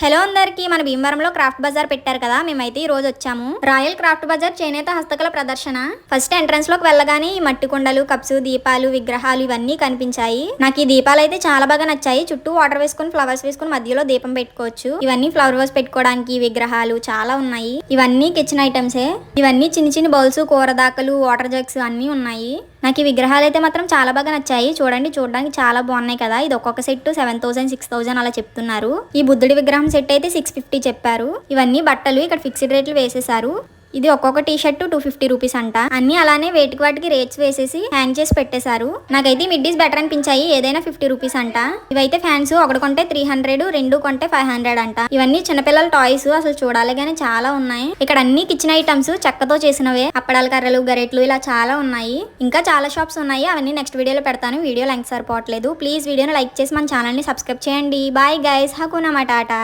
Hello అందరికి మన భీమవరంలో క్రాఫ్ట్ బజార్ పెట్టారు కదా మేమైతే ఈ రోజు వచ్చాము. రాయల్ క్రాఫ్ట్ బజార్ చేనేత హస్తకళ ప్రదర్శన. ఫస్ట్ ఎంట్రన్స్ లోకి వెళ్ళగానే ఈ మట్టి కుండలు, కప్స్, దీపాలు, విగ్రహాలు ఇవన్నీ కనిపించాయి. నాకు ఈ దీపాలు అయితే చాలా బాగా నచ్చాయి. చుట్టూ వాటర్ వేసుకుని ఫ్లవర్స్ వేసుకుని మధ్యలో దీపం పెట్టుకోవచ్చు. ఇవన్నీ ఫ్లవర్స్ పెట్టుకోవడానికి విగ్రహాలు చాలా ఉన్నాయి. ఇవన్నీ కిచెన్ ఐటమ్సే. ఇవన్నీ చిన్న చిన్న బౌల్స్, కూర దాకలు, వాటర్ జగ్స్ అన్ని ఉన్నాయి. నాకు ఈ విగ్రహాలు అయితే మాత్రం చాలా బాగా నచ్చాయి. చూడడానికి చాలా బాగున్నాయి కదా. ఇది ఒక్కొక్క సెట్ 7,000 6,000 అలా చెప్తున్నారు. ఈ బుద్ధుడి విగ్రహం సెట్ అయితే 650 చెప్పారు. ఇవన్నీ బట్టలు ఇక్కడ ఫిక్స్డ్ రేట్లు వేసేసారు. ఇది ఒక్కొక్క టీ షర్ట్ 250 రూపీస్ అంట. అన్ని అలానే వాటికి రేట్స్ వేసేసి హ్యాంగ్ చేసి పెట్టేశారు. నాకైతే మిడ్డీస్ బెటర్ అనిపించాయి. ఏదైనా 50 రూపీస్ అంట. ఇవైతే ఫ్యాన్స్ ఒకటి కొంటే 300, రెండు కొంటే 500 అంట. ఇవన్నీ చిన్నపిల్లల టాయ్స్. అసలు చూడాలి గానీ చాలా ఉన్నాయి. ఇక్కడ అన్ని కిచెన్ ఐటమ్స్ చెక్కతో చేసినవే. అప్పడాల కర్రలు, గరెట్లు ఇలా చాలా ఉన్నాయి. ఇంకా చాలా షాప్స్ ఉన్నాయి. అవన్నీ నెక్స్ట్ వీడియోలో పెడతాను. వీడియో లెంగ్త్ సరిపోవట్లేదు. ప్లీజ్ వీడియోని లైక్ చేసి మన ఛానల్ ని సబ్స్క్రైబ్ చేయండి. Bye guys. హకునా మటాటా.